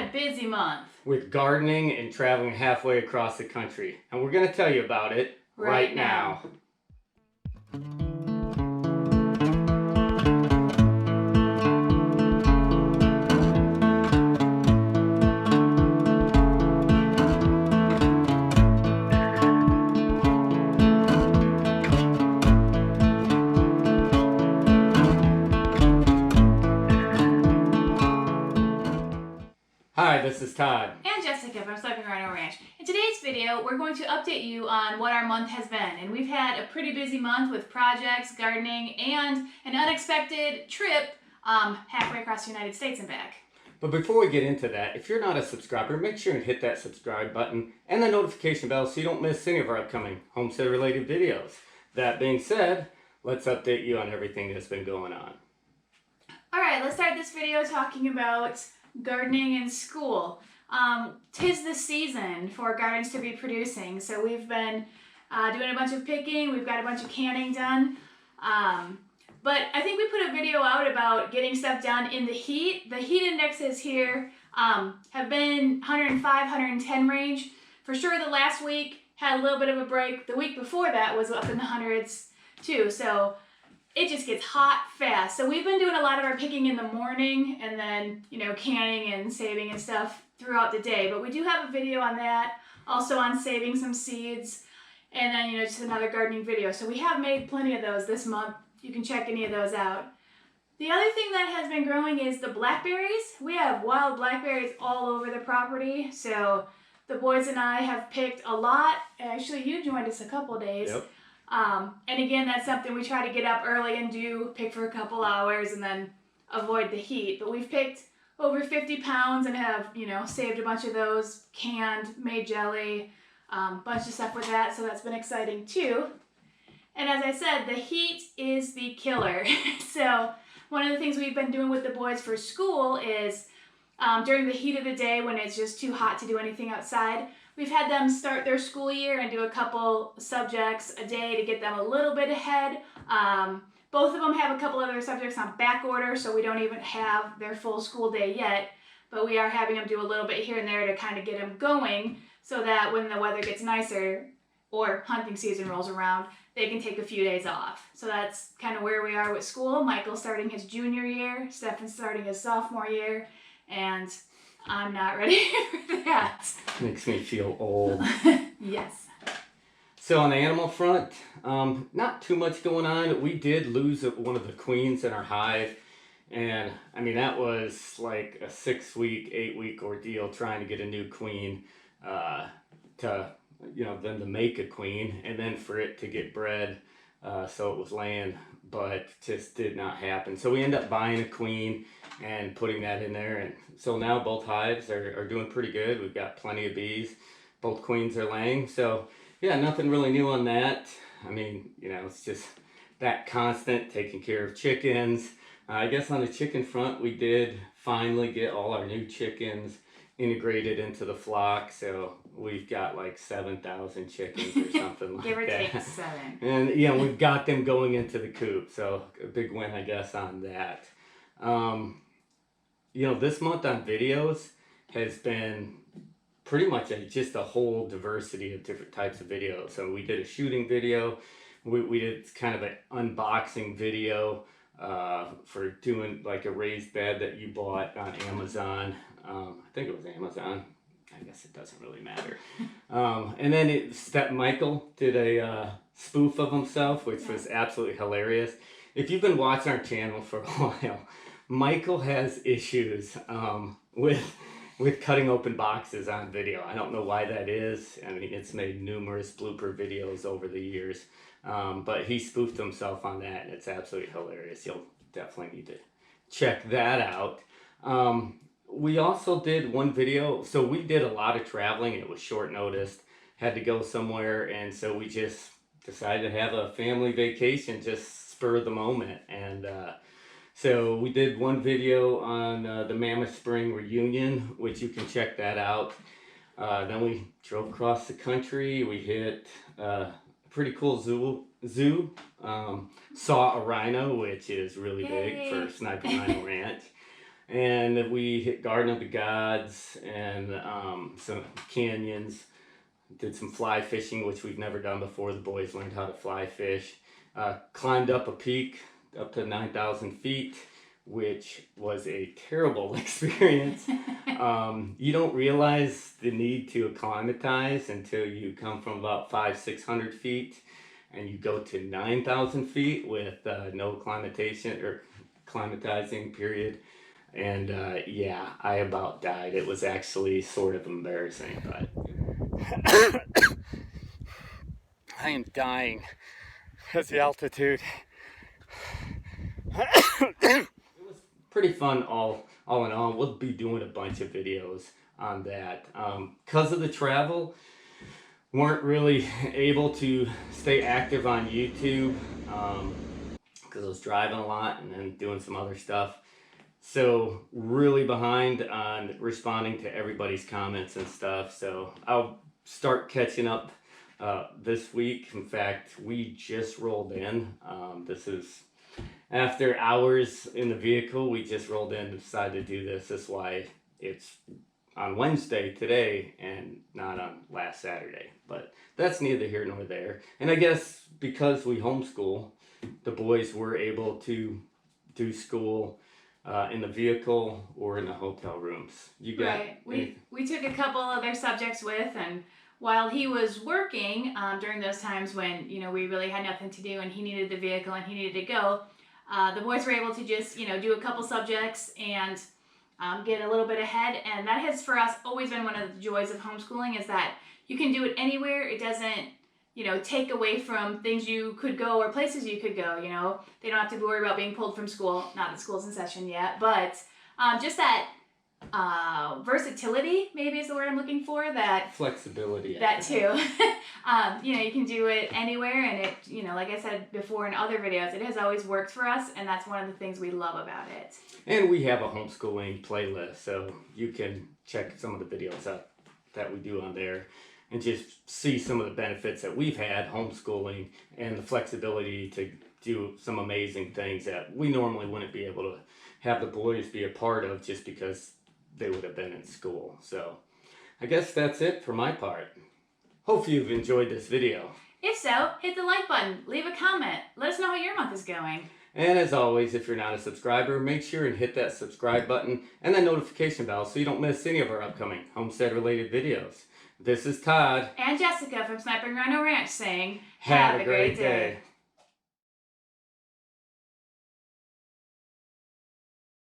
a busy month with gardening and traveling halfway across the country, and we're going to tell you about it right now. Hi, this is Todd and Jessica from Sniping Rhino Ranch. In today's video, we're going to update you on what our month has been. And we've had a pretty busy month with projects, gardening, and an unexpected trip halfway across the United States and back. But before we get into that, if you're not a subscriber, make sure and hit that subscribe button and the notification bell so you don't miss any of our upcoming homestead related videos. That being said, let's update you on everything that's been going on. Alright, let's start this video talking about gardening and school. 'Tis the season for gardens to be producing, so we've been doing a bunch of picking, we've got a bunch of canning done, but I think we put a video out about getting stuff done in the heat. The heat indexes here have been 105, 110 range. For sure the last week had a little bit of a break. The week before that was up in the hundreds too, so it just gets hot fast. So we've been doing a lot of our picking in the morning and then, canning and saving and stuff throughout the day. But we do have a video on that, also on saving some seeds, and then, just another gardening video. So we have made plenty of those this month. You can check any of those out. The other thing that has been growing is the blackberries. We have wild blackberries all over the property. So the boys and I have picked a lot. Actually, you joined us a couple days. Yep. And again, that's something we try to get up early and pick for a couple hours and then avoid the heat. But we've picked over 50 pounds and have, saved a bunch of those, canned, made jelly, bunch of stuff with that. So that's been exciting too. And as I said, the heat is the killer. So one of the things we've been doing with the boys for school is during the heat of the day when it's just too hot to do anything outside, we've had them start their school year and do a couple subjects a day to get them a little bit ahead. Both of them have a couple other subjects on back order, so we don't even have their full school day yet, but we are having them do a little bit here and there to kind of get them going so that when the weather gets nicer or hunting season rolls around, they can take a few days off. So that's kind of where we are with school. Michael's starting his junior year, Stefan's starting his sophomore year, and I'm not ready for that. Makes me feel old. Yes. So on the animal front, not too much going on. We did lose one of the queens in our hive. And I mean, that was like a 6-week, 8-week ordeal trying to get a new queen then to make a queen and then for it to get bred. So it was laying, but just did not happen. So we ended up buying a queen and putting that in there. And so now both hives are doing pretty good. We've got plenty of bees. Both queens are laying. So yeah, nothing really new on that. I mean, it's just that constant taking care of chickens. I guess on the chicken front, we did finally get all our new chickens integrated into the flock. So we've got like 7,000 chickens or something like that. Give or take 7. And we've got them going into the coop. So a big win, I guess, on that. This month on videos has been pretty much just a whole diversity of different types of videos. So we did a shooting video. We did kind of an unboxing video for doing like a raised bed that you bought on Amazon. I think it was Amazon. I guess it doesn't really matter. And then Michael did a spoof of himself, which was absolutely hilarious. If you've been watching our channel for a while, Michael has issues with cutting open boxes on video. I don't know why that is. I mean, it's made numerous blooper videos over the years, but he spoofed himself on that, and it's absolutely hilarious. You'll definitely need to check that out. We also did one video, so we did a lot of traveling. It was short notice, had to go somewhere, and so we just decided to have a family vacation, just spur of the moment. And so we did one video on the Mammoth Spring reunion, which you can check that out. Then we drove across the country. We hit a pretty cool zoo. Saw a rhino, which is really big for Sniping Rhino Ranch. And we hit Garden of the Gods and some canyons. Did some fly fishing, which we've never done before. The boys learned how to fly fish. Climbed up a peak up to 9,000 feet, which was a terrible experience. You don't realize the need to acclimatize until you come from about 500-600 feet and you go to 9,000 feet with no climatizing period. And yeah, I about died. It was actually sort of embarrassing, but I am dying because the altitude. It was pretty fun all in all. We'll be doing a bunch of videos on that. Because of the travel, weren't really able to stay active on YouTube because I was driving a lot and then doing some other stuff. So really behind on responding to everybody's comments and stuff. So I'll start catching up this week. In fact, we just rolled in. This is after hours in the vehicle. We just rolled in and decided to do this. That's why it's on Wednesday today and not on last Saturday. But that's neither here nor there. And I guess because we homeschool, the boys were able to do school in the vehicle or in the hotel rooms. You got right. We took a couple other subjects with, and while he was working during those times when we really had nothing to do and he needed the vehicle and he needed to go, the boys were able to just do a couple subjects and get a little bit ahead. And that has for us always been one of the joys of homeschooling, is that you can do it anywhere. It doesn't take away from things you could go or places you could go. They don't have to worry about being pulled from school. Not that school's in session yet, but just that versatility maybe is the word I'm looking for. That flexibility. That too. You can do it anywhere, and it, like I said before in other videos, it has always worked for us, and that's one of the things we love about it. And we have a homeschooling playlist, so you can check some of the videos out that we do on there and just see some of the benefits that we've had homeschooling and the flexibility to do some amazing things that we normally wouldn't be able to have the boys be a part of just because they would have been in school. So I guess that's it for my part. Hope you've enjoyed this video. If so, hit the like button, leave a comment, let us know how your month is going. And as always, if you're not a subscriber, make sure and hit that subscribe button and that notification bell so you don't miss any of our upcoming homestead related videos. This is Todd and Jessica from Sniping, Rhino saying, have a great day.